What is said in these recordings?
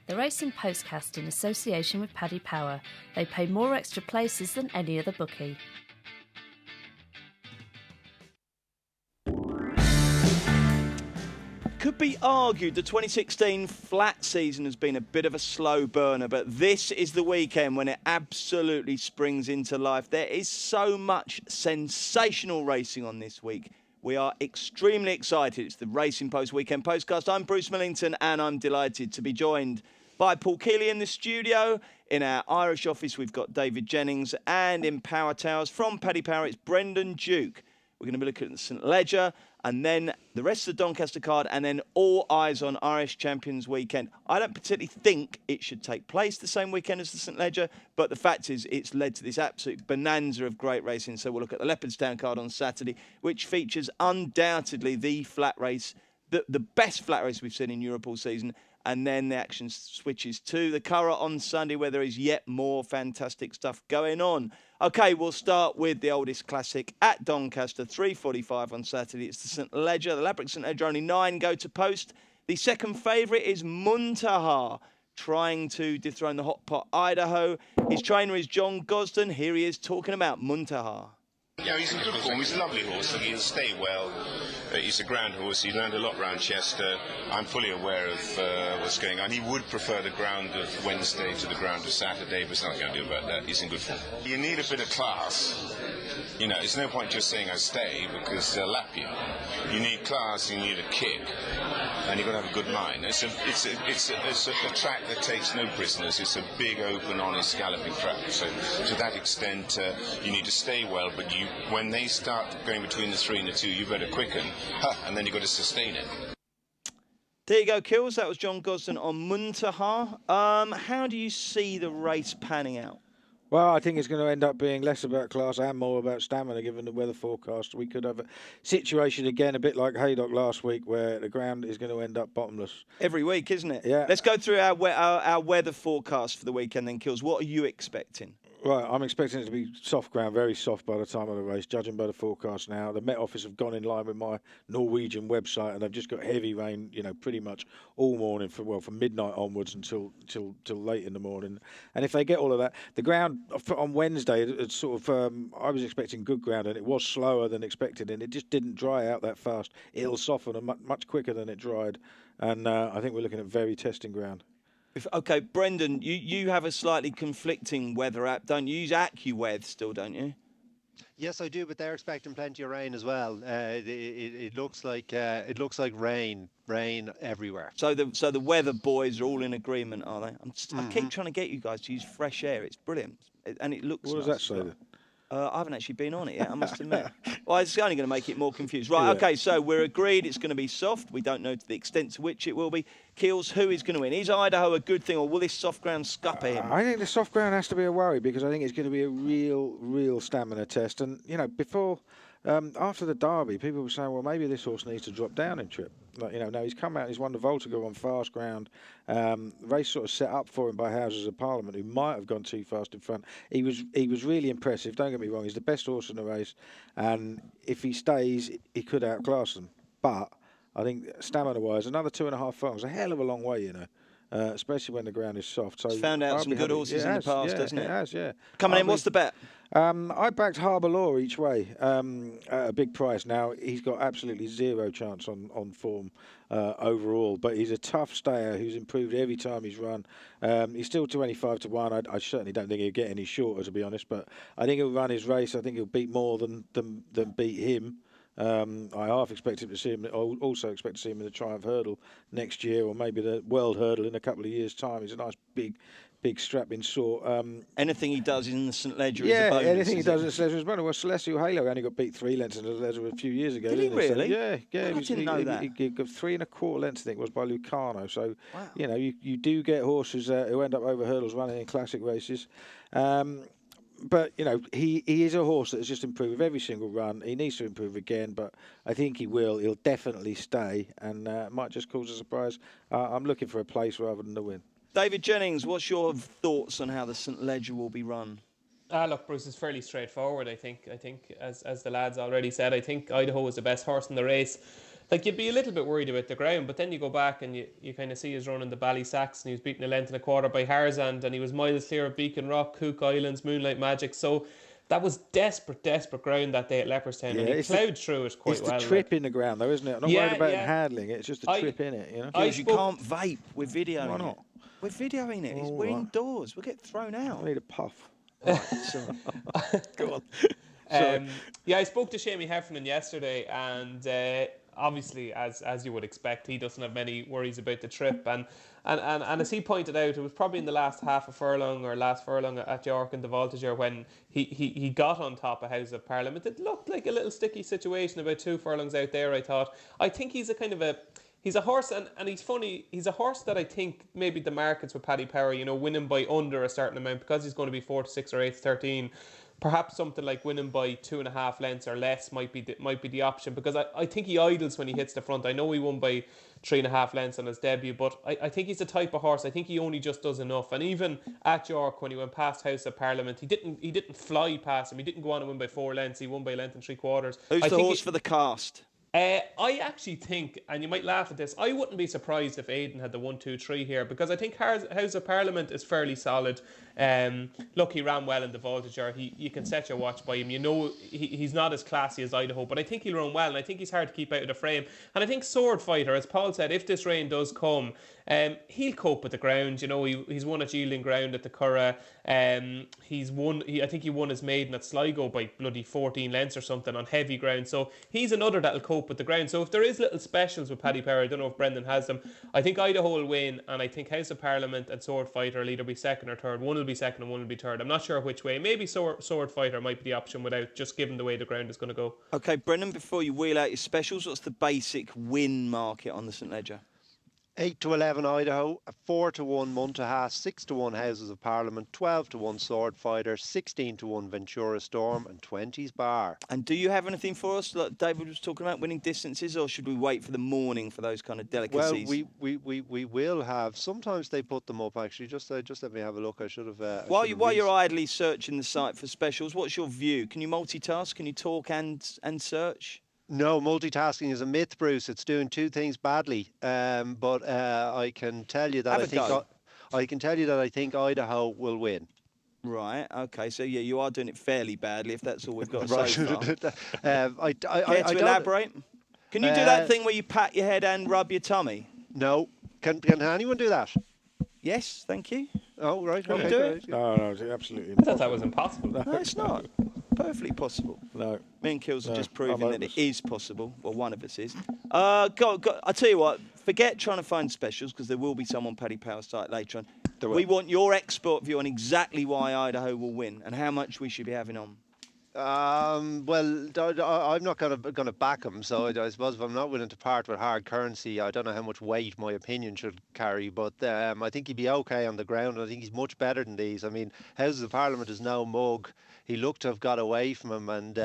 The Racing Postcast in association with Paddy Power. They pay more extra places than any other bookie. Could be argued the 2016 flat season has been a bit of a slow burner, but this is the weekend when it absolutely springs into life. There is so much sensational racing on this week. We are extremely excited. It's the Racing Post Weekend Postcast. I'm Bruce Millington, and I'm delighted to be joined by Paul Keeley in the studio. In our Irish office, we've got David Jennings, and in Power Towers from Paddy Power, it's Brendan Duke. We're going to be looking at the St Leger, and then the rest of the Doncaster card, and then all eyes on Irish Champions Weekend. I don't particularly think it should take place the same weekend as the St Leger, but the fact is it's led to this absolute bonanza of great racing. So we'll look at the Leopardstown card on Saturday, which features undoubtedly the flat race, the best flat race we've seen in Europe all season. And then the action switches to the Curragh on Sunday, where there is yet more fantastic stuff going on. OK, we'll start with the oldest classic at Doncaster, 3:45 on Saturday. It's the St Leger. The Ladbroke St Leger, only 9 go to post. The second favourite is Muntaha, trying to dethrone the Hot Pot Idaho. His trainer is John Gosden. Here he is talking about Muntaha. Yeah, he's in good form. He's a lovely horse. He'll stay well. He's a ground horse. He learned a lot round Chester. I'm fully aware of what's going on. He would prefer the ground of Wednesday to the ground of Saturday, but there's nothing I can do about that. He's in good form. You need a bit of class. You know, it's no point just saying I stay because they'll lap you. You need class. You need a kick, and you've got to have a good mind. It's a track that takes no prisoners. It's a big, open, honest galloping track. So to that extent, you need to stay well, but when they start going between the 3 and the 2, you better quicken, and then you've got to sustain it. There you go, Kills. That was John Gosden on Muntaha. How do you see the race panning out? Well, I think it's going to end up being less about class and more about stamina, given the weather forecast. We could have a situation again, a bit like Haydock last week, where the ground is going to end up bottomless. Every week, isn't it? Yeah. Let's go through our weather forecast for the weekend then, Kills. What are you expecting? Right, I'm expecting it to be soft ground, very soft by the time of the race, judging by the forecast now. The Met Office have gone in line with my Norwegian website, and they've just got heavy rain, pretty much all morning from midnight onwards until late in the morning. And if they get all of that, the ground on Wednesday, it's sort of, I was expecting good ground, and it was slower than expected, and it just didn't dry out that fast. It'll soften much quicker than it dried, and I think we're looking at very testing ground. OK, Brendan, you have a slightly conflicting weather app, don't you? You use AccuWeather still, don't you? Yes, I do, but they're expecting plenty of rain as well. It looks like rain everywhere. So the weather boys are all in agreement, are they? I keep trying to get you guys to use fresh air. It's brilliant, and it looks. What does that say then? I haven't actually been on it yet, I must admit. Well, it's only going to make it more confused. Right, OK, so we're agreed it's going to be soft. We don't know to the extent to which it will be. Keels, who is going to win? Is Idaho a good thing, or will this soft ground scupper him? I think the soft ground has to be a worry, because I think it's going to be a real stamina test. And, before... after the Derby, people were saying, well, maybe this horse needs to drop down in trip. Now he's come out, he's won the Voltigeur on fast ground. The race sort of set up for him by Houses of Parliament, who might have gone too fast in front. He was really impressive, don't get me wrong. He's the best horse in the race, and if he stays, he could outclass them. But I think stamina-wise, another 2.5 furlongs, a hell of a long way, especially when the ground is soft. So it's found out some good horses in the past, hasn't it? It has, yeah. Coming in, what's the bet? I backed Harbour Law each way at a big price. Now, he's got absolutely zero chance on form overall, but he's a tough stayer who's improved every time he's run. He's still 25 to 1. I certainly don't think he'll get any shorter, to be honest, but I think he'll run his race. I think he'll beat more than beat him. I half expect him to see him. Also expect to see him in the Triumph Hurdle next year, or maybe the World Hurdle in a couple of years' time. He's a nice big strapping sort. Anything he does in the St Leger is a bonus. Yeah, anything he does in the St Leger is a bonus. Well, Celestial Halo only got beat 3 lengths in the Leger a few years ago. Did he really? So, yeah. I didn't know that. He got 3 1/4 lengths, I think it was, by Lucano. So, wow. You do get horses who end up over hurdles running in classic races. But, he is a horse that has just improved with every single run. He needs to improve again, but I think he will. He'll definitely stay, and might just cause a surprise. I'm looking for a place rather than the win. David Jennings, what's your thoughts on how the St Leger will be run? Look, Bruce, it's fairly straightforward, I think. I think, as the lads already said, I think Idaho is the best horse in the race. Like, you'd be a little bit worried about the ground, but then you go back and you kind of see his run in the Ballysax, and he was beaten a length and a quarter by Harzand, and he was miles clear of Beacon Rock, Cook Islands, Moonlight Magic. So that was desperate ground that day at Leopardstown, and he ploughed through it quite well. It's the trip in the ground, though, isn't it? I'm not worried about him handling it. It's just the trip in it, you know? Because you can't vape. We're videoing Why not? it. We're videoing it. We're indoors. We'll get thrown out. I need a puff. Right, sorry. Go on. I spoke to Shamie Heffernan yesterday, and obviously, as you would expect, he doesn't have many worries about the trip. And as he pointed out, it was probably in the last half a furlong or last furlong at York in the Voltigeur when he got on top of House of Parliament. It looked like a little sticky situation about 2 furlongs out there, I thought. I think he's he's a horse, and he's funny. He's a horse that I think maybe the markets with Paddy Power, winning by under a certain amount, because he's going to be 4 to 6 or 8 to 13. Perhaps something like winning by 2.5 lengths or less might be the option, because I think he idles when he hits the front. I know he won by 3.5 lengths on his debut, but I think he's the type of horse. I think he only just does enough. And even at York, when he went past House of Parliament, he didn't fly past him. He didn't go on and win by 4 lengths. He won by 1 and 3/4 lengths. Who's the horse for the cast? I actually think, and you might laugh at this, I wouldn't be surprised if Aidan had the 1, 2, 3 here, because I think House of Parliament is fairly solid. Look, he ran well in the Voltigeur. You can set your watch by him. He's not as classy as Idaho, but I think he'll run well, and I think he's hard to keep out of the frame. And I think Sword Fighter, as Paul said, if this rain does come, he'll cope with the ground. He's won at yielding ground at the Curragh. I think he won his maiden at Sligo by bloody 14 lengths or something on heavy ground. So he's another that'll cope with the ground. So if there is little specials with Paddy Power, I don't know if Brendan has them, I think Idaho will win, and I think House of Parliament and Sword Fighter will either be second or third. One will be second and one will be third. I'm not sure which way. Maybe Sword Fighter might be the option without, just given the way the ground is going to go. Okay, Brendan, before you wheel out your specials, what's the basic win market on the St Ledger? 8 to 11 Idaho, 4 to 1 Muntaha, 6 to 1 Houses of Parliament, 12 to 1 Sword Fighter, 16 to 1 Ventura Storm, and 20's Bar. And do you have anything for us, like David was talking about, winning distances, or should we wait for the morning for those kind of delicacies? Well, we will have. Sometimes they put them up, actually. Just let me have a look. I should have. While you're idly searching the site for specials, what's your view? Can you multitask? Can you talk and search? No, multitasking is a myth, Bruce. It's doing 2 things badly. But I can tell you that I think Idaho will win. Right. Okay. So yeah, you are doing it fairly badly, if that's all we've got so far. I Care to elaborate? Can you do that thing where you pat your head and rub your tummy? No. Can anyone do that? Yes. Thank you. Oh, right. Can Okay, you do right. it? No, it's absolutely I impossible. thought that was impossible. No, it's not. Perfectly possible. No. Me and Kills are just I'm proving that it hopeless. is possible. Well, one of us is. I'll tell you what, forget trying to find specials, because there will be some on Paddy Power's site later on. We want your expert view on exactly why Idaho will win and how much we should be having on. Well, I'm not going to back him, so I suppose if I'm not willing to part with hard currency, I don't know how much weight my opinion should carry, but I think he'd be okay on the ground, and I think he's much better than these. I mean, Houses of Parliament is no mug. He looked to have got away from him, and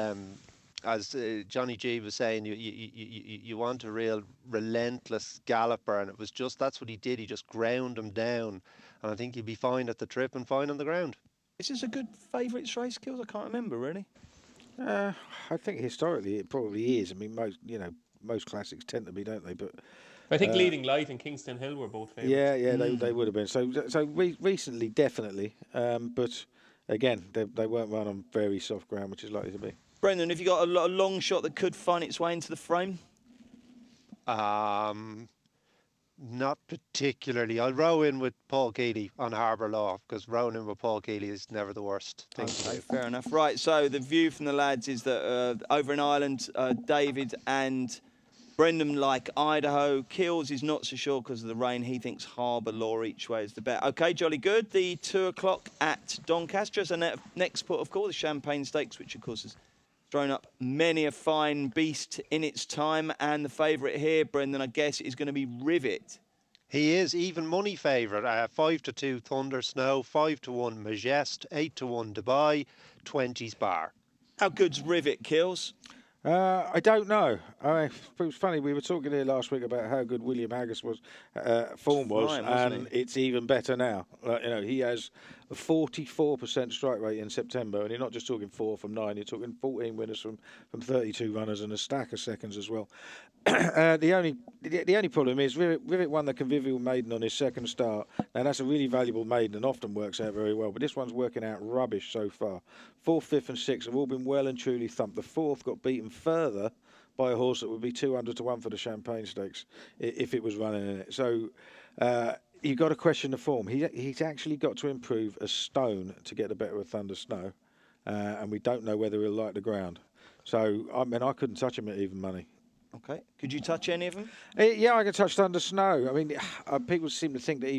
as Johnny G was saying, you want a real relentless galloper, and it was just, that's what he did. He just ground him down, and I think he'd be fine at the trip and fine on the ground. Is this a good favourites race, Kills? I can't remember, really. I think historically it probably is. I mean, most classics tend to be, don't they? But I think Leading Light and Kingston Hill were both favourites. Yeah, they would have been. So recently, definitely. But again, they weren't run on very soft ground, which is likely to be. Brendan, have you got a long shot that could find its way into the frame? Not particularly. I'll row in with Paul Keeley on Harbour Law, because rowing in with Paul Keeley is never the worst thing to do. Fair enough. Right, so the view from the lads is that over in Ireland, David and Brendan like Idaho. Kills is not so sure because of the rain. He thinks Harbour Law each way is the bet. Okay, jolly good. The 2 o'clock at Doncaster. So next put, of course, the Champagne Stakes, which, of course, has thrown up many a fine beast in its time. And the favourite here, Brendan, I guess, is going to be Rivet. He is even money favourite. 5 to 2 Thunder Snow, 5 to 1 Majest, 8 to 1 Dubai, 20's Bar. How good's Rivet, Kills? I don't know. I mean, it was funny. We were talking here last week about how good William Haggas was, form was, Fine, wasn't and he? it's even better now. He has a 44% strike rate in September, and you're not just talking 4 from 9. You're talking 14 winners from 32 runners and a stack of seconds as well. The only problem is Rivet won the Convivial Maiden on his second start. Now that's a really valuable maiden and often works out very well, but this one's working out rubbish so far. 4th, 5th and 6th have all been well and truly thumped. The 4th got beaten further by a horse that would be 200 to 1 for the Champagne Stakes if it was running in it. So you've got to question the form. He's actually got to improve a stone to get the better of Thunder Snow, and we don't know whether he'll like the ground. So I mean, I couldn't touch him at even money. Okay. Could you touch any of them? Yeah, I could touch Thunder Snow. I mean, people seem to think that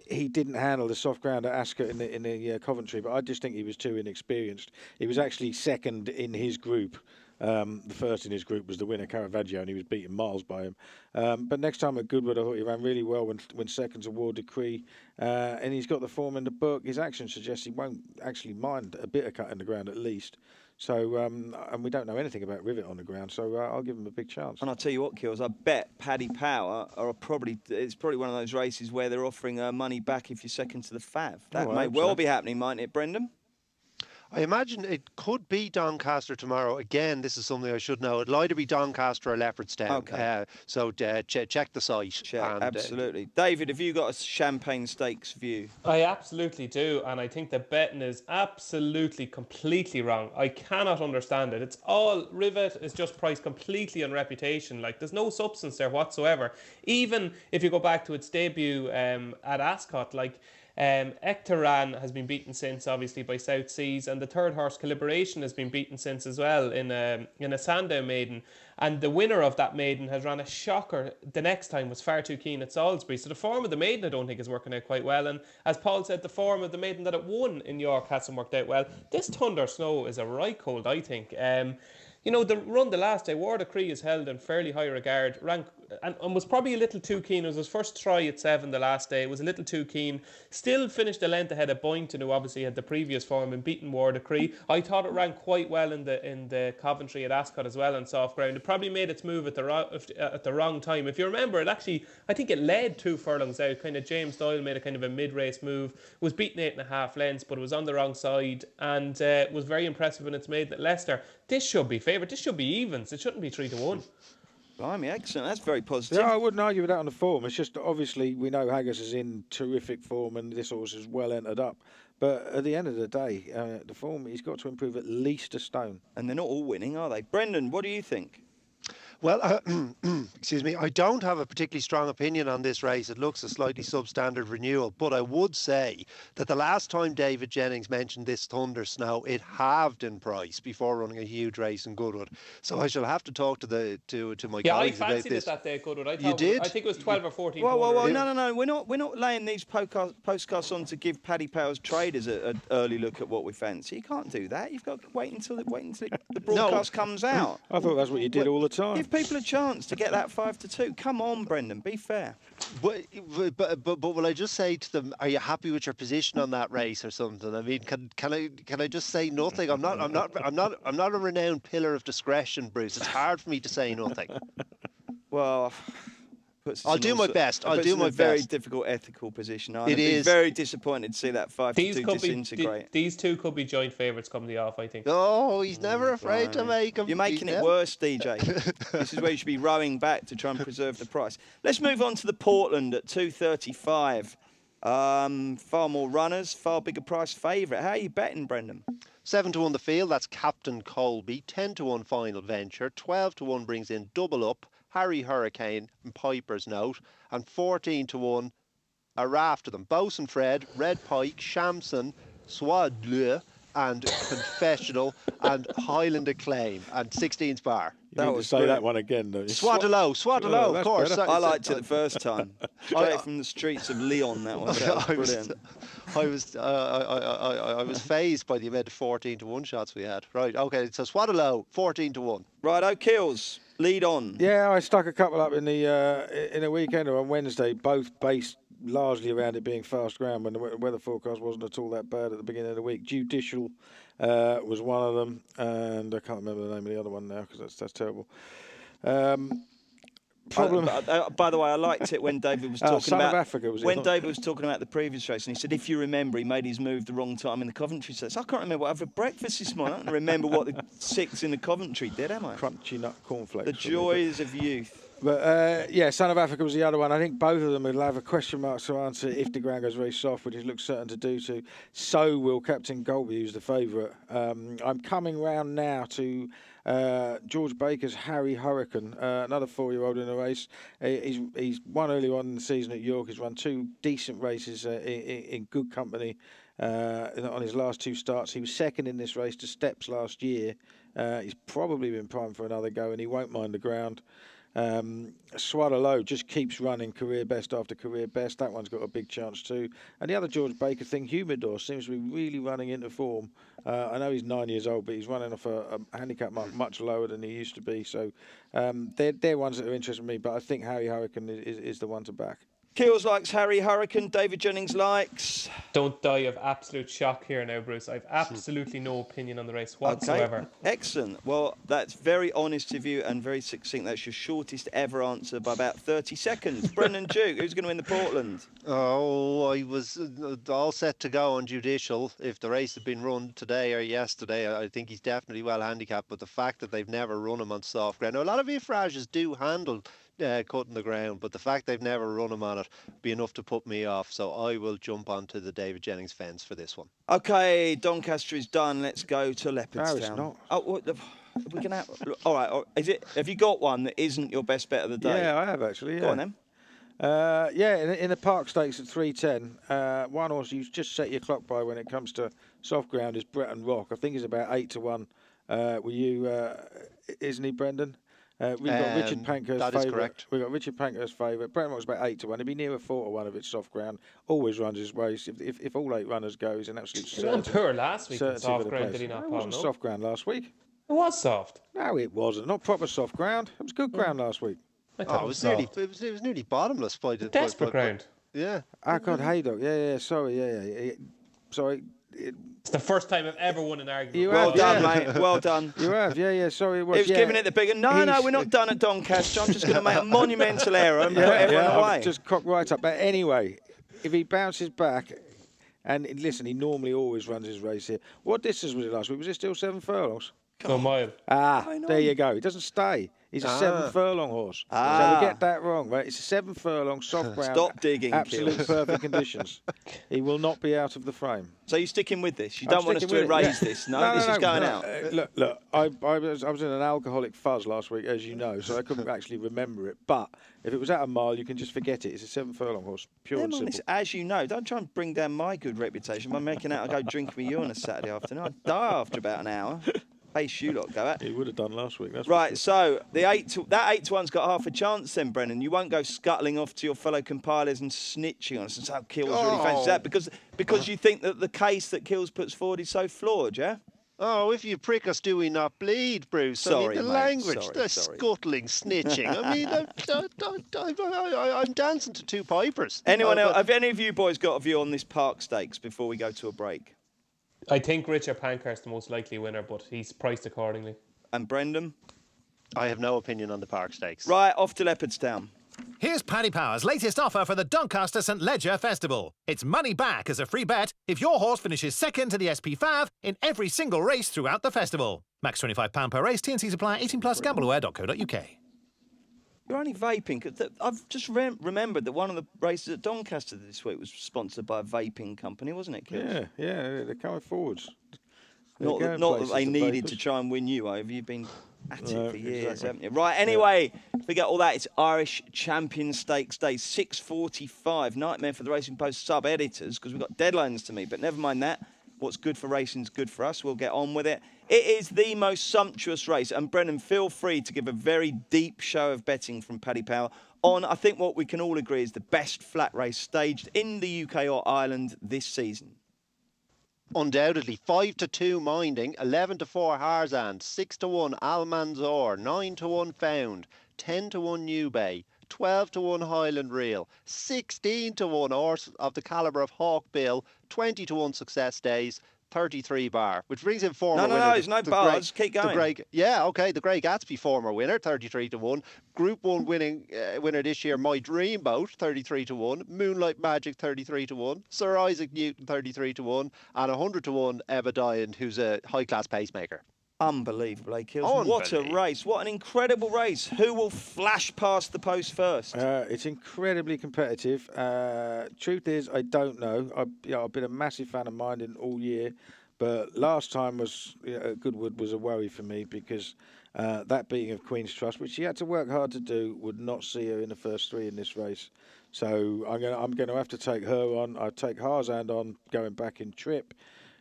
he didn't handle the soft ground at Ascot in the Coventry, but I just think he was too inexperienced. He was actually second in his group. The first in his group was the winner, Caravaggio, and he was beaten miles by him. But next time at Goodwood, I thought he ran really well when second to War Decree, and he's got the form in the book. His action suggests he won't actually mind a bit of cut in the ground at least. So, and we don't know anything about Rivet on the ground, so I'll give him a big chance. And I'll tell you what, Kills, I bet Paddy Power it's probably one of those races where they're offering money back if you're second to the Fav. That may well be happening, mightn't it, Brendan? I imagine it could be Doncaster tomorrow. Again, this is something I should know. It'll either be Doncaster or Leopardstown. Okay. So check the site. Absolutely. David, have you got a Champagne Stakes view? I absolutely do, and I think the betting is absolutely, completely wrong. I cannot understand it. It's all, Rivet is just priced completely on reputation. Like, there's no substance there whatsoever. Even if you go back to its debut at Ascot, like, Ectoran has been beaten since, obviously, by South Seas, and the third horse Calibration has been beaten since as well in a Sandown maiden, and the winner of that maiden has run a shocker the next time, was Far Too Keen at Salisbury. So the form of the maiden I don't think is working out quite well, and as Paul said, the form of the maiden that it won in York hasn't worked out well. This Thunder Snow is a right cold, I think. The run the last day, War Decree is held in fairly high regard, and was probably a little too keen. It was his first try at 7 the last day. It was a little too keen. Still finished a length ahead of Boynton, who obviously had the previous form and beaten War Decree. I thought it ran quite well in the Coventry at Ascot as well on soft ground. It probably made its move at the wrong time. If you remember, I think it led 2 furlongs out. Kind of James Doyle made a kind of a mid-race move. Was beaten 8.5 lengths, but it was on the wrong side, and was very impressive in its maiden at Leicester. This should be favourite. This should be evens. It shouldn't be 3 to 1. Blimey, excellent. That's very positive. Yeah, I wouldn't argue with that on the form. It's just obviously we know Haggas is in terrific form and this horse is well entered up. But at the end of the day, the form, he's got to improve at least a stone. And they're not all winning, are they? Brendan, what do you think? Well, excuse me, I don't have a particularly strong opinion on this race. It looks a slightly substandard renewal, but I would say that the last time David Jennings mentioned this Thunder Snow, it halved in price before running a huge race in Goodwood. So I shall have to talk to my colleagues about this. Yeah, I fancied it that day at Goodwood. You did? I think it was 12 or 14. Well, no. We're not laying these postcasts on to give Paddy Power's traders an early look at what we fancy. You can't do that. You've got to wait until the broadcast comes out. I thought that's what you did all the time. Give people a chance to get that 5 to 2. Come on, Brendan, be fair. But will I just say to them, are you happy with your position on that race or something? I mean, can I just say nothing? I'm not a renowned pillar of discretion, Bruce. It's hard for me to say nothing. Well, I'll do my best. I'll do my best. Very difficult ethical position. I'd be very disappointed to see that 5 to 2 disintegrate. These two could be joint favourites come the off, I think. Oh, he's never afraid to make them. You're making it worse, DJ. This is where you should be rowing back to try and preserve the price. Let's move on to the Portland at 235. Far more runners, far bigger price favourite. How are you betting, Brendan? 7 to 1 the field, that's Captain Colby. 10 to 1 Final Venture. 12 to 1 brings in Double Up, Harry Hurricane and Piper's Note, and 14 to 1 a raft of them. Bosun Fred, Red Pike, Shamson, Swadleu and Confessional and Highland Acclaim and 16's Bar. That was say that one again, though. Swadalow, of course. I liked it the first time. Straight from the streets of Leon, that was brilliant. I was fazed by the amount of 14 to 1 shots we had. Right, okay, so Swadalow, 14 to 1. Right, O'Kills, lead on. Yeah, I stuck a couple up in the weekend or on Wednesday, both based largely around it being fast ground when the weather forecast wasn't at all that bad at the beginning of the week. Judicial was one of them, and I can't remember the name of the other one now because that's terrible. Problem. By the way, I liked it when David was talking Son about of Africa was when David was talking about the previous race, and he said, if you remember, he made his move the wrong time in the Coventry Stakes. I can't remember what I had for breakfast this morning. I don't remember what the 6 in the Coventry did, am I? Crunchy nut cornflakes. The joys of youth. But Son of Africa was the other one. I think both of them will have a question mark to answer if the ground goes very soft, which it looks certain to do so. So will Captain Golby, who's the favourite. I'm coming round now to George Baker's Harry Hurricane, another 4-year-old in the race. He's won early on in the season at York. He's run 2 decent races in good company on his last 2 starts. He was second in this race to Steps last year. He's probably been primed for another go, and he won't mind the ground. Swallow just keeps running career best after career best. That one's got a big chance too. And the other George Baker thing, Humidor, seems to be really running into form. I know he's 9 years old, but he's running off a handicap mark much lower than he used to be. So they're ones that are interesting me. But I think Harry Hurricane is the one to back. Keels likes Harry Hurricane. David Jennings likes. Don't die of absolute shock here now, Bruce. I've absolutely no opinion on the race whatsoever. Okay. Excellent. Well, that's very honest of you and very succinct. That's your shortest ever answer by about 30 seconds. Brendan Duke, who's going to win the Portland? Oh, I was all set to go on Judicial. If the race had been run today or yesterday, I think he's definitely well handicapped. But the fact that they've never run him on soft ground. Now, a lot of Ifrages do handle cutting the ground, but the fact they've never run him on it be enough to put me off. So I will jump onto the David Jennings fence for this one. Okay, Doncaster is done. Let's go to Leopardstown. No, it's not. Oh, we can have, all right. Is it? Have you got one that isn't your best bet of the day? Yeah, I have actually. Yeah. Go on then. In the Park Stakes at 3:10, one horse you just set your clock by when it comes to soft ground is Breton Rock. I think he's about 8-1. Were you? Isn't he, Brendan? We've got Richard Pankhurst's favourite. That is correct. We've got Richard Pankhurst's favourite. Breton Rock's about 8-1. He'd be near a 4-1 if it's soft ground. Always runs his race. If all 8 runners go, he's an absolute certainty. He won poor last week in soft ground, did he not, It Paul? wasn't soft ground last week. It was soft. No, it wasn't. Not proper soft ground. It was good ground last week. I thought It was nearly bottomless by the desperate ground. Yeah. God, Haydock. Yeah. Sorry. Yeah. Sorry. It's the first time I've ever won an argument. You Well have, done, yeah. mate. Well done. You have, yeah. Sorry, it was. He was giving it the bigger. No, we're not done at Doncaster. I'm just going to make a monumental error and put everyone away. I've just cocked right up. But anyway, if he bounces back, and listen, he normally always runs his race here. What distance was it last week? Was it still 7 furlongs? No mile. There you go. He doesn't stay. He's a 7 furlong horse. So we get that wrong, right? It's a 7 furlong, soft ground. Stop digging, absolute Keels. perfect conditions. He will not be out of the frame. So you're sticking with this? You I'm don't want us to sticking with it, erase yeah. this? No, this is going out. Look. I was in an alcoholic fuzz last week, as you know, so I couldn't actually remember it. But if it was at a mile, you can just forget it. It's a 7 furlong horse, pure and simple. As you know, don't try and bring down my good reputation by making out I go drinking with you on a Saturday afternoon. I'd die after about an hour. Pace you lot go at. He would have done last week. That's Right, so that 8-1's got half a chance then, Brennan. You won't go scuttling off to your fellow compilers and snitching on us and say, Kills really fancies that because you think that the case that Kills puts forward is so flawed, yeah? Oh, if you prick us, do we not bleed, Bruce? Sorry, I mean, the mate, language, sorry, the sorry. scuttling, snitching. I mean, I'm dancing to 2 pipers. Anyone else? Have any of you boys got a view on this Park Stakes before we go to a break? I think Richard Pankhurst the most likely winner, but he's priced accordingly. And Brendan? I have no opinion on the Park Stakes. Right, off to Leopardstown. Here's Paddy Power's latest offer for the Doncaster St Leger Festival. It's money back as a free bet if your horse finishes second to the SP5 in every single race throughout the festival. Max £25 per race, T&C supply, 18+, gambleware.co.uk. You're only vaping. 'Cause I've just remembered that one of the races at Doncaster this week was sponsored by a vaping company, wasn't it, Kills? Yeah, they're coming forwards. Not that they needed to try and win you over. You've been at it for years, haven't you? Right, anyway, forget all that. It's Irish Champion Stakes Day, 6:45. Nightmare for the Racing Post sub-editors because we've got deadlines to meet, but never mind that. What's good for racing is good for us. We'll get on with it. It is the most sumptuous race. And Brennan, feel free to give a very deep show of betting from Paddy Power on, I think what we can all agree is the best flat race staged in the UK or Ireland this season. Undoubtedly, 5-2 Minding, 11-4 Harzand, 6-1 Almanzor, 9-1 Found, 10-1 New Bay, 12 to 1 Highland Reel, 16 to 1 horse of the calibre of Hawkbill, 20 to 1 Success Days, 33 bar, which brings in former winner. No, there's no bars. Keep going. The Grey Gatsby former winner, 33 to 1. Group 1 winner this year, My Dream Boat, 33 to 1. Moonlight Magic, 33 to 1. Sir Isaac Newton, 33 to 1. And 100 to 1, Eva Diand, who's a high-class pacemaker. Unbelievable, Kills. What a race. What an incredible race. Who will flash past the post first? It's incredibly competitive. Truth is, I don't know. I've been a massive fan of Minding all year, but last time was Goodwood was a worry for me because that beating of Queen's Trust, which she had to work hard to do, would not see her in the first 3 in this race. So I'm going to have to take her on. I'll take Harzand on going back in trip.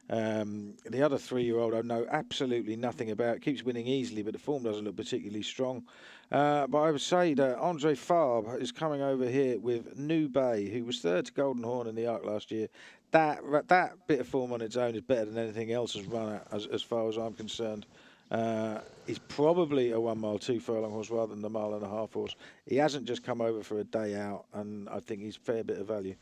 The other 3-year-old I know absolutely nothing about. Keeps winning easily, but the form doesn't look particularly strong. But I would say that Andre Fabre is coming over here with New Bay, who was 3rd to Golden Horn in the Arc last year. That bit of form on its own is better than anything else has run at, as far as I'm concerned. He's probably a 1 mile 2 furlong horse rather than the 1.5 mile horse. He hasn't just come over for a day out, and I think he's a fair bit of value.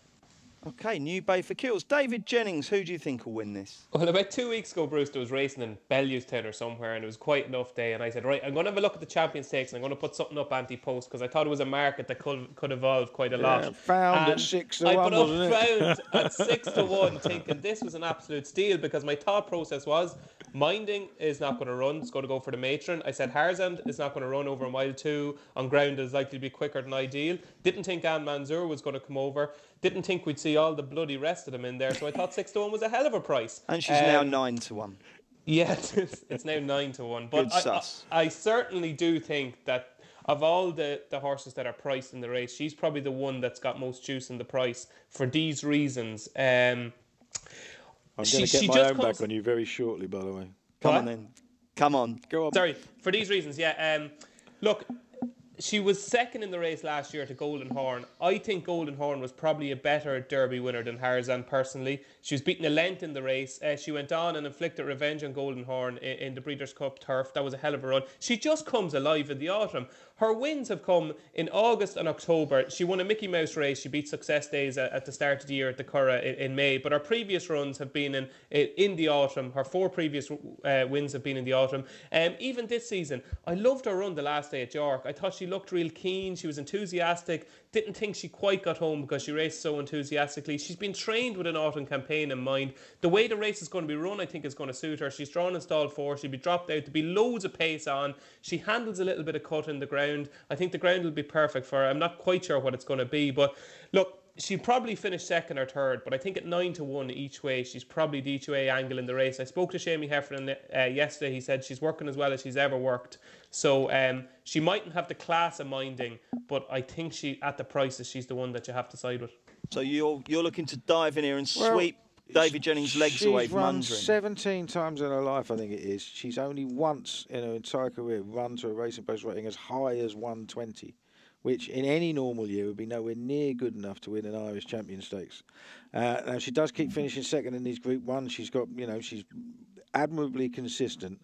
Okay, New Bay for Kills. David Jennings, who do you think will win this? Well, about 2 weeks ago, Bruce, there was racing in Bellewstown or somewhere, and it was quite enough day. And I said, right, I'm going to have a look at the Champion Stakes, and I'm going to put something up anti-post because I thought it was a market that could evolve quite a lot. Found at 6 to 1, wasn't it? I put up found at 6 to 1, thinking this was an absolute steal because my thought process was Minding is not going to run. It's going to go for the Matron. I said Harzand is not going to run over a mile 2 on ground that is likely to be quicker than ideal. Didn't think Anne Manzour was going to come over. Didn't think we'd see all the bloody rest of them in there. So I thought 6 to 1 was a hell of a price. And she's now 9 to 1. Yeah, it's now 9 to 1. But I certainly do think that of all the horses that are priced in the race, she's probably the one that's got most juice in the price for these reasons. I'm going to get my own back on you very shortly, by the way. Come on then. Come on. Go on. Sorry, for these reasons, yeah. Look, she was 2nd in the race last year to Golden Horn. I think Golden Horn was probably a better Derby winner than Harzand personally. She was beaten a length in the race. She went on and inflicted revenge on Golden Horn in the Breeders' Cup turf. That was a hell of a run. She just comes alive in the autumn. Her wins have come in August and October. She won a Mickey Mouse race. She beat Success Days at the start of the year at the Curragh in May. But her previous runs have been in the autumn. Her 4 previous wins have been in the autumn. Even this season, I loved her run the last day at York. I thought she looked real keen. She was enthusiastic. Didn't think she quite got home because she raced so enthusiastically. She's been trained with an autumn campaign in mind. The way the race is going to be run, I think, is going to suit her. She's drawn in stall 4. She'll be dropped out. There'll be loads of pace on. She handles a little bit of cut in the ground. I think the ground will be perfect for her. I'm not quite sure what it's going to be, but look, she'll probably finish 2nd or 3rd, but I think at 9 to 1 each way, she's probably the each way angle in the race. I spoke to Shamie Heffernan yesterday. He said she's working as well as she's ever worked. So she mightn't have the class of Minding, but I think at the prices, she's the one that you have to side with. So you're looking to dive in here and sweep David Jennings' legs away from under him. She's run 17 times in her life, I think it is. She's only once in her entire career run to a racing post rating as high as 120, which in any normal year would be nowhere near good enough to win an Irish Champion Stakes. Now she does keep finishing 2nd in these Group 1. She's got, she's admirably consistent.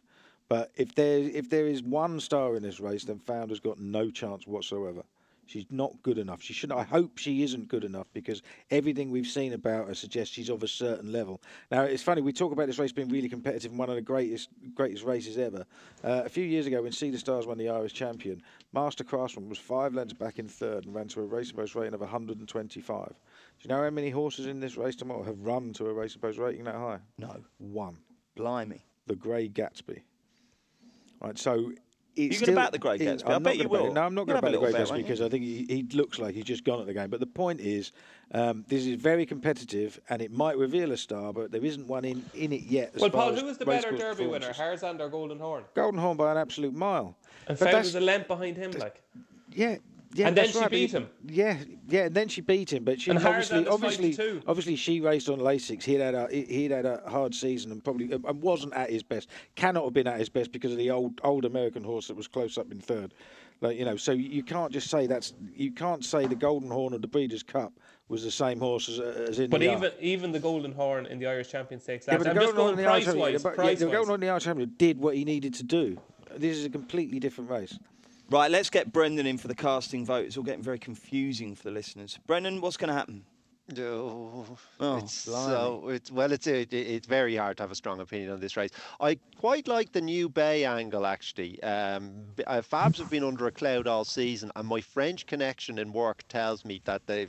But if there is one star in this race, then Founder's got no chance whatsoever. She's not good enough. She shouldn't. I hope she isn't good enough because everything we've seen about her suggests she's of a certain level. Now, it's funny, we talk about this race being really competitive and one of the greatest races ever. A few years ago, when Sea the Stars won the Irish Champion, Master Craftsman was 5 lengths back in 3rd and ran to a racing post rating of 125. Do you know how many horses in this race tomorrow have run to a racing post rating that high? No. 1. Blimey. The Grey Gatsby. Right, so... You're going to back the Grey Gatsby? I bet you will. No, I'm not going to back the Grey Gatsby because I think he looks like he's just gone at the game. But the point is, this is very competitive and it might reveal a star, but there isn't one in it yet. Well, Paul, who was the better Derby winner, Harzand or Golden Horn? Golden Horn by an absolute mile. And Founder's a length behind him, like? Yeah. Yeah, and then she beat him. Yeah, and then she beat him. But she obviously she raced on Lasix. He'd had a hard season and probably wasn't at his best. Cannot have been at his best because of the old American horse that was close up in 3rd. So you can't just say you can't say the Golden Horn of the Breeders' Cup was the same horse as in. But even the Golden Horn in the Irish Champion Stakes. I'm just going price-wise. The Golden Horn in the Irish Champion did what he needed to do. This is a completely different race. Right, let's get Brendan in for the casting vote. It's all getting very confusing for the listeners. Brendan, what's going to happen? It's very hard to have a strong opinion on this race. I quite like the New Bay angle, actually. Fabs have been under a cloud all season, and my French connection in work tells me that they're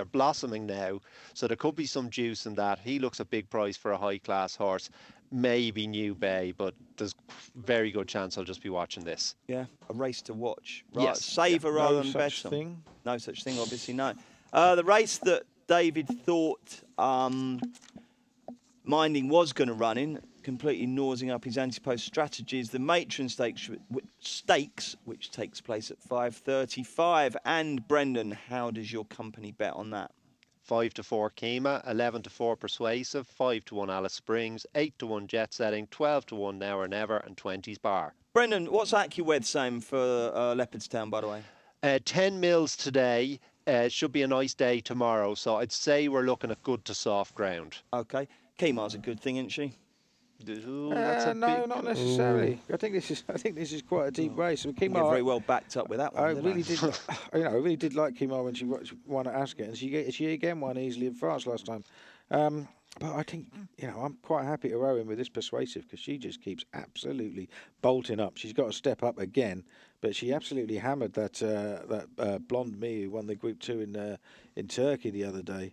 blossoming now, so there could be some juice in that. He looks a big price for a high-class horse. Maybe New Bay, but there's very good chance I'll just be watching this. Yeah, a race to watch. Right, yes. Savour rather than bet on. No such thing, obviously, no. The race that David thought Minding was going to run in, completely nosing up his anti-post strategies. The Matron Stakes, which takes place at 5:35. And Brendan, how does your company bet on that? 5-4 Kima, 11-4 Persuasive, 5-1 Alice Springs, 8-1 Jet Setting, 12-1 Now or Never, and 20s Bar. Brendan, what's AccuWed saying for Leopardstown, by the way? 10 mils today. Should be a nice day tomorrow, so I'd say we're looking at good to soft ground. Okay. Kimar's a good thing, isn't she? Not necessarily. I think this is quite a deep race. I mean, Kimar, you're very well backed up with that one. I really did like Kimar when she won at Ascot, and she again won easily and fast last time. But I think I'm quite happy to row in with this Persuasive because she just keeps absolutely bolting up. She's got to step up again, but she absolutely hammered that blonde me who won the Group 2 in Turkey the other day,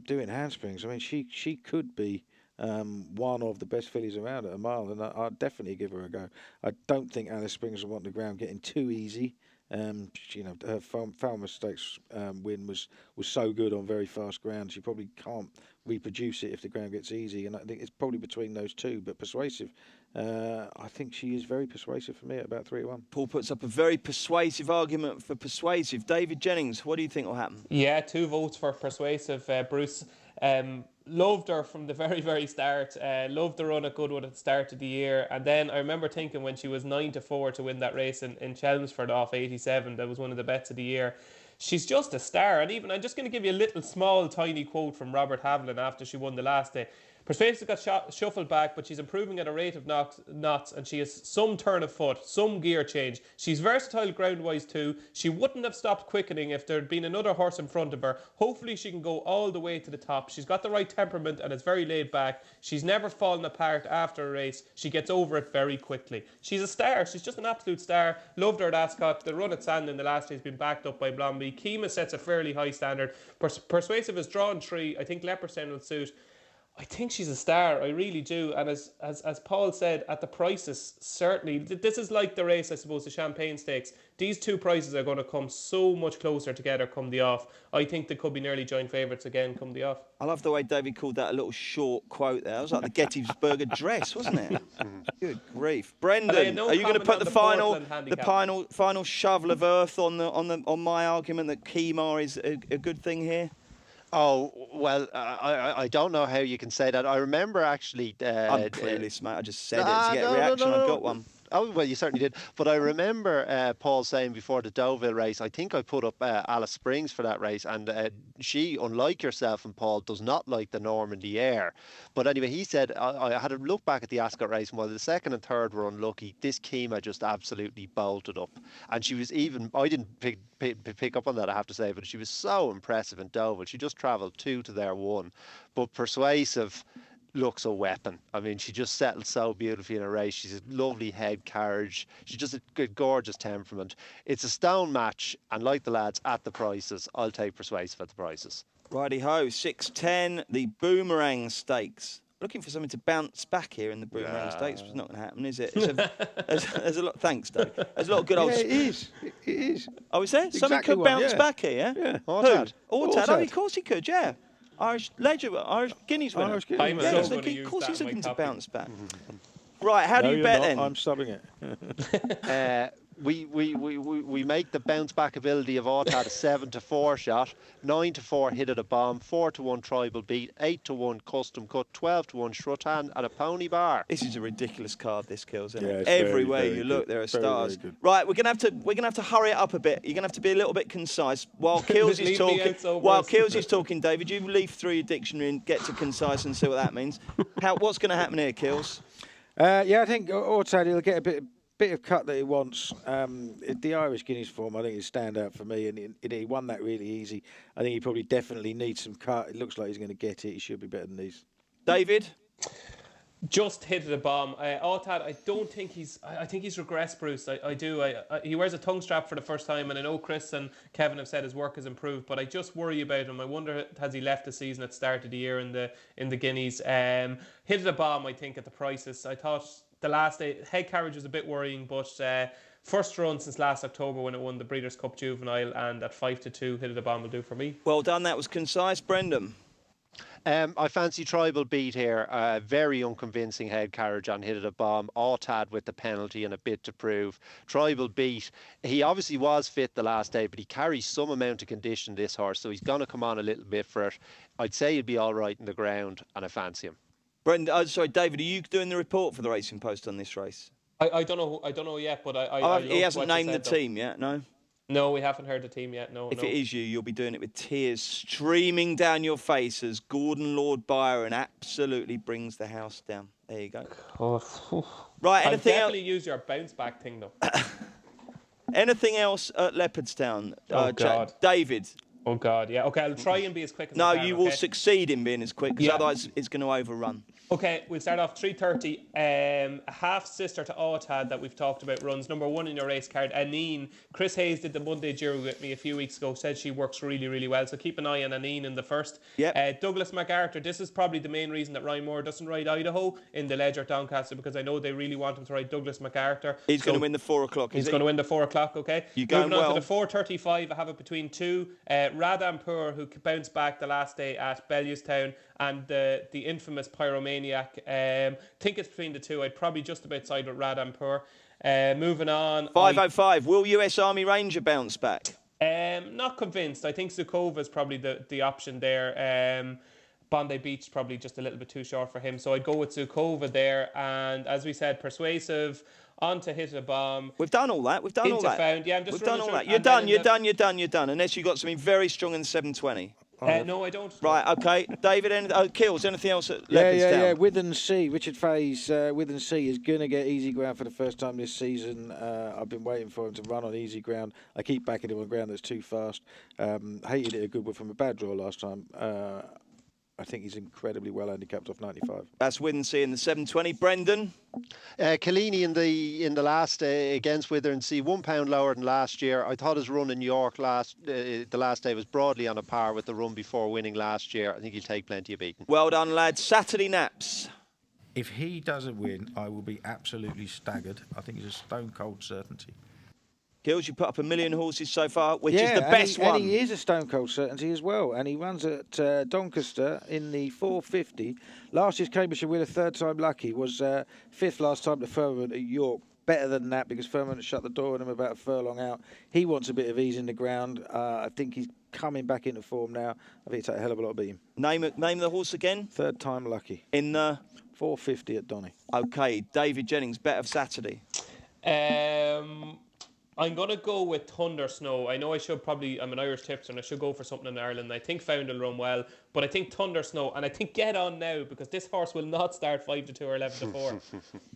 doing handsprings. I mean, she could be one of the best fillies around at a mile, and I'd definitely give her a go. I don't think Alice Springs will want the ground getting too easy. Her Falmouth Stakes win was so good on very fast ground. She probably can't reproduce it if the ground gets easy, and I think it's probably between those two. But Persuasive, I think she is very persuasive for me at about 3-1. Paul puts up a very persuasive argument for Persuasive. David Jennings, what do you think will happen? Yeah, 2 votes for Persuasive. Bruce loved her from the very, very start. Loved the run at Goodwood at the start of the year. And then I remember thinking when she was 9-4 to win that race in Chelmsford off 87, that was one of the bets of the year. She's just a star. And even I'm just going to give you a little small, tiny quote from Robert Haviland after she won the last day. Persuasive got shuffled back, but she's improving at a rate of knots, and she has some turn of foot, some gear change. She's versatile ground-wise too. She wouldn't have stopped quickening if there had been another horse in front of her. Hopefully she can go all the way to the top. She's got the right temperament and is very laid back. She's never fallen apart after a race. She gets over it very quickly. She's a star. She's just an absolute star. Loved her at Ascot. The run at Sand in the last day has been backed up by Blomby. Kima sets a fairly high standard. Persuasive has drawn 3. I think Leopardstown will suit. I think she's a star, I really do. And as Paul said, at the prices, certainly, this is like the race, I suppose, the Champagne Stakes. These 2 prices are going to come so much closer together come the off. I think they could be nearly joint favourites again come the off. I love the way David called that a little short quote there. It was like the Gettysburg Address, wasn't it? Good grief. Brendan, are you going to put the final shovel of earth on my argument that Kimar is a good thing here? Oh, well, I don't know how you can say that. I remember actually... I'm clueless, mate. I just said it to get a reaction. I've got one. Oh, well, you certainly did. But I remember Paul saying before the Deauville race, I think I put up Alice Springs for that race, and she, unlike yourself and Paul, does not like the Normandy air. But anyway, he said, I had a look back at the Ascot race, and while the second and third were unlucky, this Kima just absolutely bolted up. And she was even, I didn't pick up on that, I have to say, but she was so impressive in Deauville. She just travelled 2 to their 1. But Persuasive looks a weapon. I mean, she just settled so beautifully in a race. She's a lovely head carriage. She's just a good, gorgeous temperament. It's a stone match, and like the lads, at the prices, I'll take Persuasive at the prices. Righty-ho, 6:10, the Boomerang Stakes. Looking for something to bounce back here in the Boomerang Stakes. It's not going to happen, is it? There's a lot. Thanks, Dave. There's a lot of good old. Yeah, it is. Oh, is there? Exactly something could bounce back here, yeah? Yeah. Who? Ortad. Oh, of course he could, yeah. Irish Guineas winner. Irish Guineas. Yeah, so of course he's looking to bounce back. Right, how do you bet then? I'm subbing it. We make the bounce back ability of Ortad a 7-4 shot, 9-4 hit at a bomb, 4-1 tribal beat, 8-1 custom cut, 12-1 Shrutan, and a pony bar. This is a ridiculous card, this Kills, isn't it? Everywhere you look, there are stars. Right, we're gonna have to hurry it up a bit. You're gonna have to be a little bit concise while Kills is talking. While Kills is talking, David, you leaf through your dictionary and get to concise and see what that means. What's going to happen here, Kills? I think Ortad will get a bit bit of cut that he wants. The Irish Guineas form, I think, is standout for me, and he won that really easy. I think he probably definitely needs some cut. It looks like he's going to get it. He should be better than these. David? Just hit the bomb. Altad, I don't think I think he's regressed, Bruce. I do. He wears a tongue strap for the first time, and I know Chris and Kevin have said his work has improved, but I just worry about him. I wonder, has he left the season at the start of the year in the Guineas? Hit the bomb, I think, at the prices. I thought the last day, head carriage was a bit worrying, but first run since last October when it won the Breeders' Cup Juvenile, and at 5-2, hit the bomb will do for me. Well done, that was concise. Brendan? I fancy Tribal Beat here. Very unconvincing head carriage on Hit of the Bomb. Altad with the penalty and a bit to prove. Tribal Beat. He obviously was fit the last day, but he carries some amount of condition, this horse, so he's going to come on a little bit for it. I'd say he'd be all right in the ground, and I fancy him. Brendan, sorry, David, are you doing the report for the Racing Post on this race? I don't know yet, but I he hasn't named the team yet, no? No, we haven't heard the team yet. No. If it is you, you'll be doing it with tears streaming down your face as Gordon Lord Byron absolutely brings the house down. There you go. Right, anything else? Definitely use your bounce back thing though. Anything else at Leopardstown? Oh God, David. Oh God, yeah. Okay, I'll try and be as quick as I I can. can. You will succeed in being as quick, because otherwise it's going to overrun. Okay, we'll start off 3:30. A half sister to Altad that we've talked about runs. Number 1 in your race card, Anine. Chris Hayes did the Monday Giro with me a few weeks ago. Said she works really, really well. So keep an eye on Anine in the first. Yep. Douglas MacArthur. This is probably the main reason that Ryan Moore doesn't ride Idaho in the Ledger at Doncaster, because I know they really want him to ride Douglas MacArthur. He's going to win the 4 o'clock. He's going to win the 4 o'clock. Okay. You going Moving on well. to the 4:35. I have it between 2. Radampur, who bounced back the last day at Bellewstown, and the infamous Pyromaniac. Think it's between the two. I'd probably just about side with Radampur. Moving on. 5:05. Will US Army Ranger bounce back? Not convinced. I think Zukova is probably the option there. Bondi Beach probably just a little bit too short for him. So I'd go with Zukova there. And as we said, Persuasive, on to Hit a Bomb. We've done all that. Found. Yeah, I'm just We've done all that. You're done. Unless you've got something very strong in the 720. No, I don't. Right, okay. David, Kills, anything else at Leopardstown? Yeah. Withen Sea, Richard Fay's Withen Sea is going to get easy ground for the first time this season. I've been waiting for him to run on easy ground. I keep backing him on ground that's too fast. Hated it a good one from a bad draw last time. I think he's incredibly well handicapped off 95. That's Withen Sea in the 720. Brendan? Kellini in the last against Withern Sea, £1 lower than last year. I thought his run in York the last day was broadly on a par with the run before winning last year. I think he'll take plenty of beating. Well done, lads. Saturday Naps. If he doesn't win, I will be absolutely staggered. I think it's a stone cold certainty. Kills, you put up 1 million horses so far, which is the best one. And he is a stone cold certainty as well. And he runs at Doncaster in the 450. Last year's Cambridgeshire winner, third time lucky, was fifth last time to Firmament at York. Better than that, because Firmament shut the door on him about a furlong out. He wants a bit of ease in the ground. I think he's coming back into form now. I think it's a hell of a lot to beat him. Name the horse again? Third time lucky. In the 450 at Donny. Okay, David Jennings, bet of Saturday. I'm going to go with Thunder Snow. I know I'm an Irish tipster and I should go for something in Ireland. I think Found will run well, but I think Thunder Snow, and I think Get On Now, because this horse will not start 5-2 or 11-4.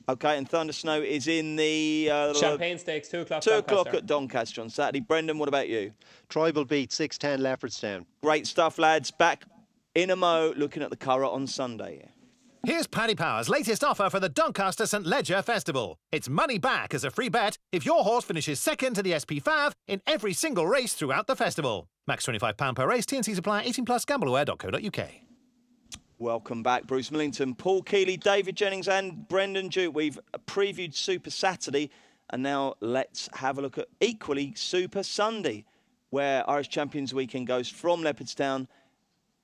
Okay, and Thunder Snow is in the Champagne Stakes, 2 o'clock. 2 o'clock at Doncaster on Saturday. Brendan, what about you? Tribal Beat, 6:10 Leopardstown. Great stuff, lads. Back in a mo, looking at the Curragh on Sunday. Here's Paddy Power's latest offer for the Doncaster St Leger Festival. It's money back as a free bet if your horse finishes second to the SP5 in every single race throughout the festival. Max £25 per race, T&C supply, 18+, gambleaware.co.uk. Welcome back, Bruce Millington, Paul Keeley, David Jennings and Brendan Duke. We've previewed Super Saturday, and now let's have a look at equally Super Sunday, where Irish Champions Weekend goes from Leopardstown,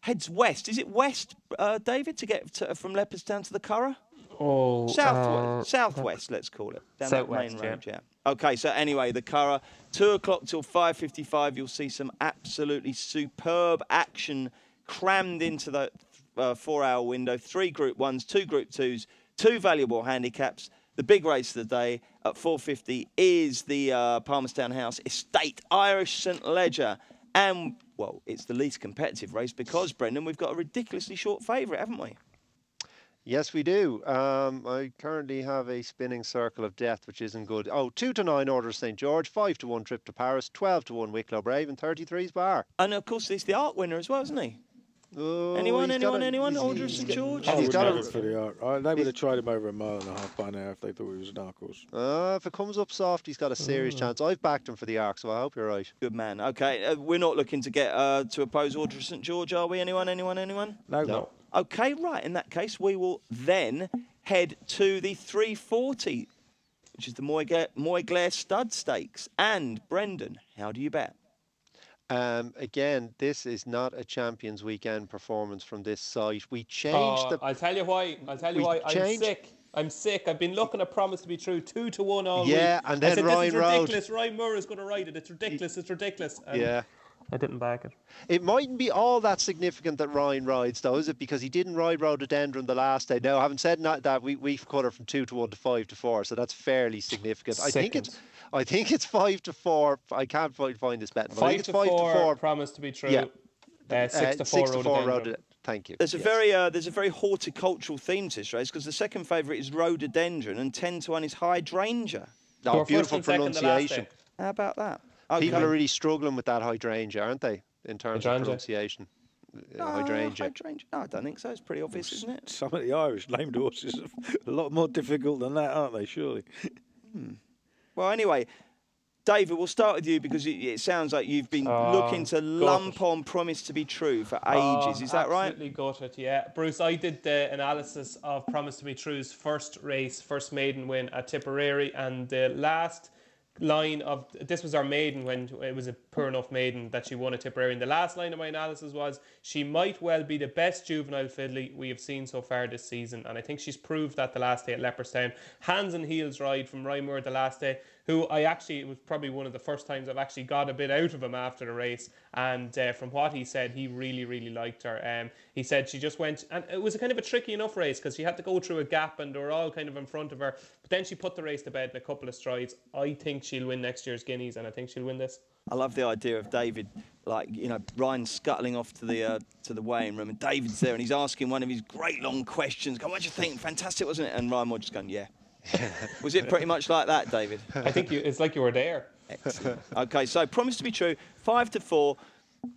heads west. Is it west, David, to get from Leopardstown to the Curragh? Oh, southwest, let's call it. Down southwest, that main road, yeah. Okay, so anyway, the Curragh, 2 o'clock till 5:55. You'll see some absolutely superb action crammed into the 4-hour window. 3 Group 1s, 2 Group 2s, 2 valuable handicaps. The big race of the day at 4:50 is the Palmerstown House Estate Irish St Leger. And, well, it's the least competitive race because, Brendan, we've got a ridiculously short favourite, haven't we? Yes, we do. I currently have a spinning circle of death, which isn't good. 2-9 Order of St. George, 5-1 Trip to Paris, 12-1 Wicklow Brave, and 33's Bar. And of course, he's the Arc winner as well, isn't he? Oh, Anyone? he's got Order of St. George? I He's would got have a- it for the Arc. They would have tried him over a mile and a half by now if they thought he was a dark horse. If it comes up soft, he's got a serious chance. I've backed him for the Arc, so I hope you're right. Good man. Okay, we're not looking to get to oppose Order of St. George, are we? Anyone? No. Okay, right. In that case, we will then head to the 340, which is the Moyglare Stud Stakes. And Brendan, how do you bet? Again, this is not a Champions Weekend performance from this site. We changed the. I'll tell you why. I'm sick. I've been looking at Promise to be True 2-1 all week. Yeah, and then I said, Ryan this is Rode. ridiculous. Ryan Moore is going to ride it. It's ridiculous. And Yeah. I didn't back it. It mightn't be all that significant that Ryan rides, though, is it? Because he didn't ride Rhododendron the last day. Now, having said that, we've cut her from 2-1 to 5-4, so that's fairly significant. I think it's 5-4. I can't find this bet. 5-4. Promise to be True. Yeah. 6-4 Rhododendron. Thank you. There's a very horticultural theme to this race because the second favourite is Rhododendron and 10-1 is Hydrangea. Oh, beautiful First and second the last pronunciation. day. How about that? Okay. People are really struggling with that hydrangea, aren't they? In terms of Hydrangea. pronunciation. Hydrangea. Hydrangea. No, I don't think so. It's pretty obvious, isn't it? Some of the Irish named horses are a lot more difficult than that, aren't they, surely? Well, anyway, David, we'll start with you because it sounds like you've been looking to lump on Promise to be True for ages. Is that right? Absolutely gutted, yeah. Bruce, I did the analysis of Promise to be True's first maiden win at Tipperary, and the last line of this was our maiden when it was a poor enough maiden that she won at Tipperary, and the last line of my analysis was she might well be the best juvenile fiddly we have seen so far this season, and I think she's proved that the last day at Leopardstown. Hands and heels ride from Ryan Moore the last day, who it was probably one of the first times I've actually got a bit out of him after the race, and from what he said, he really liked her. He said she just went, and it was a kind of a tricky enough race because she had to go through a gap and they were all kind of in front of her, but then she put the race to bed in a couple of strides. I think she'll win next year's Guineas, and I think she'll win this. I love the idea of David, Ryan scuttling off to the weighing room, and David's there, and he's asking one of his great long questions. Go, what do you think? Fantastic, wasn't it? And Ryan Moore just going, yeah. Was it pretty much like that, David? I think it's like you were there. Excellent. Okay, so Promise to be True, 5-4.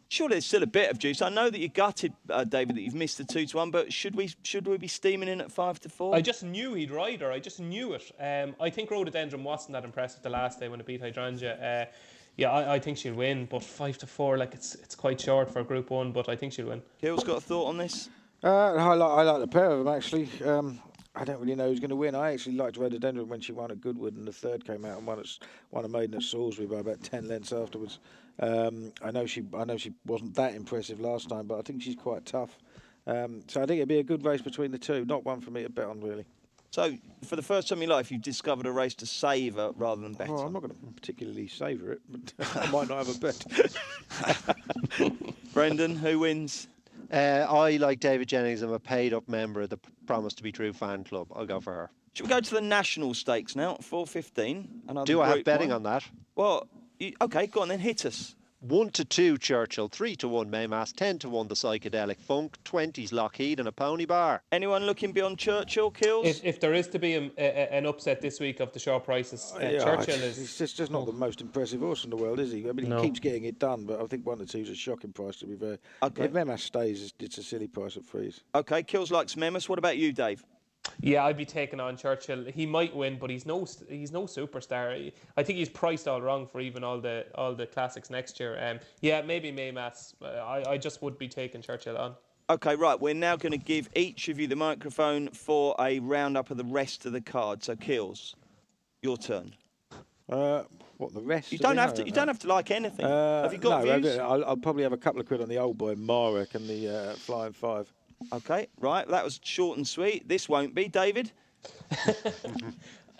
Surely there's still a bit of juice. I know that you gutted, David, that you've missed the 2-1, but should we be steaming in at 5-4? I just knew he'd ride her. I just knew it. I think Rhododendron wasn't that impressive the last day when it beat Hydrangea. I think she'll win, but 5-4, it's quite short for Group 1, but I think she'll win. Kill's got a thought on this? I like the pair of them, actually. I don't really know who's going to win. I actually liked Rhododendron when she won at Goodwood, and the third came out and won a maiden at Salisbury by about 10 lengths afterwards. I know she wasn't that impressive last time, but I think she's quite tough. So I think it'd be a good race between the two. Not one for me to bet on, really. So, for the first time in your life, you've discovered a race to savour rather than bet Well, on. I'm not going to particularly savour it, but I might not have a bet. Brendan, who wins? I like David Jennings. I'm a paid-up member of the Promise to be True fan club. I'll go for her. Should we go to the National Stakes now, 4:15? Do I have betting on that? Well, okay, go on then, hit us. 1-2 Churchill, 3-1 Maymass, 10-1 the Psychedelic Funk, 20s Lockheed and a Pony Bar. Anyone looking beyond Churchill, Kills? If there is to be an upset this week of the short prices, Churchill is... He's just not the most impressive horse in the world, is he? I mean, he keeps getting it done, but I think 1-2 is a shocking price to be fair. Okay. If Maymass stays, it's a silly price at freeze. Okay, Kills likes Memus. What about you, Dave? Yeah, I'd be taking on Churchill. He might win, but he's no superstar. I think he's priced all wrong for even all the classics next year. Maybe Maymass. I just would be taking Churchill on. Okay, right. We're now going to give each of you the microphone for a roundup of the rest of the card. So, Kills, your turn. What the rest? You don't have to like anything. Have you got views? I'll probably have a couple of quid on the old boy Marek and the Flying Five. Okay, right. That was short and sweet. This won't be, David.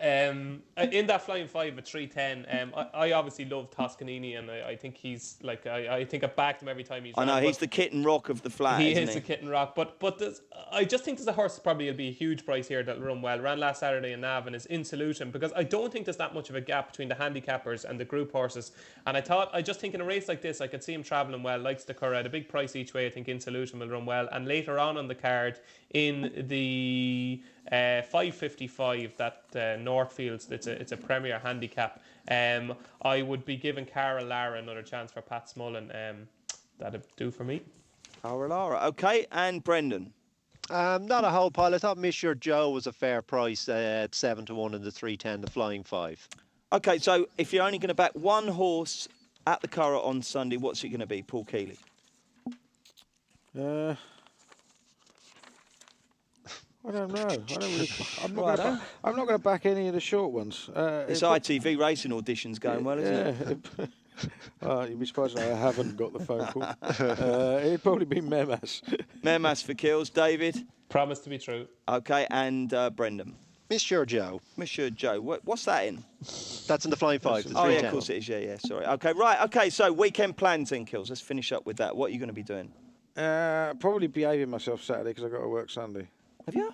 In that flying 5 at 310, I obviously love Toscanini, and I think he's like I think I've backed him every time he's. I know run, he's the kitten rock of the flat. He isn't is the kitten rock, but I just think there's a horse probably will be a huge price here that'll run well. Ran last Saturday in Navan is In Solution, because I don't think there's that much of a gap between the handicappers and the group horses. And I just think in a race like this, I could see him travelling well. Likes the Curragh, a big price each way. I think In Solution will run well. And later on the card in the 555 that Northfields, it's a premier handicap. I would be giving Cara Lara another chance for Pat Smullen. That'd do for me. Cara Lara, okay, and Brendan. Not a whole pile. I thought Monsieur Joe was a fair price at 7-1 in the 310, the flying 5. Okay, so if you're only going to back one horse at the Curragh on Sunday, what's it going to be, Paul Keeley? I don't know. I'm not going to back any of the short ones. It's ITV racing auditions going well, isn't it? You'd be surprised I haven't got the phone call. It'd probably be Memas. Memas for kills. David? Promise to be true. Okay, and Brendan? Monsieur Joe. Monsieur Joe. What's that in? That's in the flying 5. The oh, yeah, of course it is. Yeah, sorry. Okay, right. Okay, so weekend plans then, Kills. Let's finish up with that. What are you going to be doing? Probably behaving myself Saturday because I've got to work Sunday. Have you?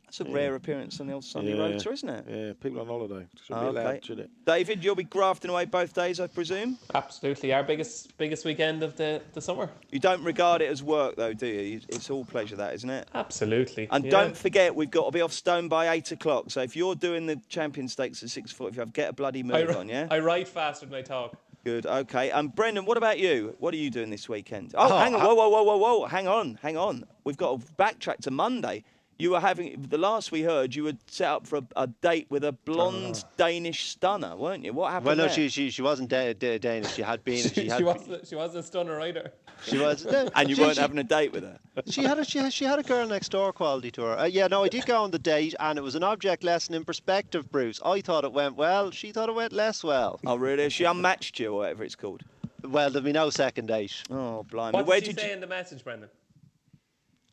That's a rare appearance on the old Sunday Rotor, isn't it? Yeah, people on holiday. Should be allowed, should it? David, you'll be grafting away both days, I presume? Absolutely. Our biggest weekend of the summer. You don't regard it as work, though, do you? It's all pleasure, that, isn't it? Absolutely. And don't forget, we've got to be off Stone by 8 o'clock. So if you're doing the Champion Stakes at 6:45, get a bloody move on, yeah? I write fast when I talk. Good, okay. And Brendan, what about you? What are you doing this weekend? Oh, hang on. Whoa. Hang on. We've got to backtrack to Monday. You were having, the last we heard, you were set up for a date with a blonde Danish stunner, weren't you? What happened Well, no, there? she wasn't Danish. She had been. She was a stunner either. She was. No, and you weren't having a date with her? She had a girl next door quality to her. I did go on the date, and it was an object lesson in perspective, Bruce. I thought it went well. She thought it went less well. Oh, really? She unmatched you, or whatever it's called? Well, there'll be no second date. Oh, blimey. What did she say in the message, Brendan?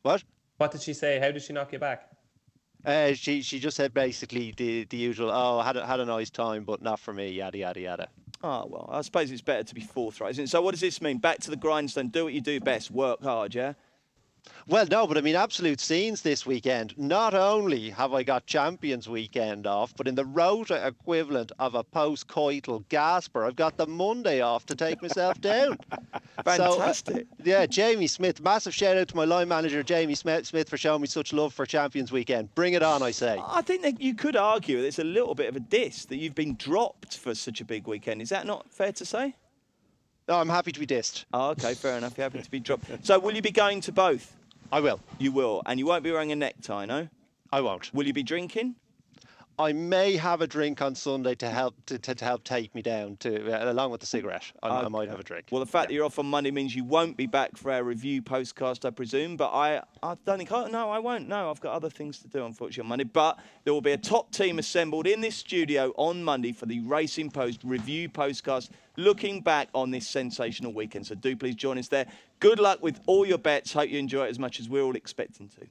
What? What did she say? How did she knock you back? She just said basically the usual. Oh, had a nice time, but not for me. Yada yada yada. Oh well, I suppose it's better to be forthright, isn't it? So what does this mean? Back to the grindstone. Do what you do best. Work hard, yeah. Well, no, but I mean, absolute scenes this weekend. Not only have I got Champions Weekend off, but in the rota equivalent of a post-coital gasper, I've got the Monday off to take myself down. Fantastic. So, Jamie Smith. Massive shout out to my line manager, Jamie Smith, for showing me such love for Champions Weekend. Bring it on, I say. I think that you could argue it's a little bit of a diss that you've been dropped for such a big weekend. Is that not fair to say? No, I'm happy to be dissed. Oh, okay, fair enough. You're happy to be dropped. So will you be going to both? I will. You will. And you won't be wearing a necktie, no? I won't. Will you be drinking? I may have a drink on Sunday to help take me down, along with the cigarette. I might have a drink. Well, the fact that you're off on Monday means you won't be back for our review postcast, I presume. But I don't think... no, I won't. No, I've got other things to do, unfortunately, on Monday. But there will be a top team assembled in this studio on Monday for the Racing Post review postcast, looking back on this sensational weekend. So do please join us there. Good luck with all your bets. Hope you enjoy it as much as we're all expecting to.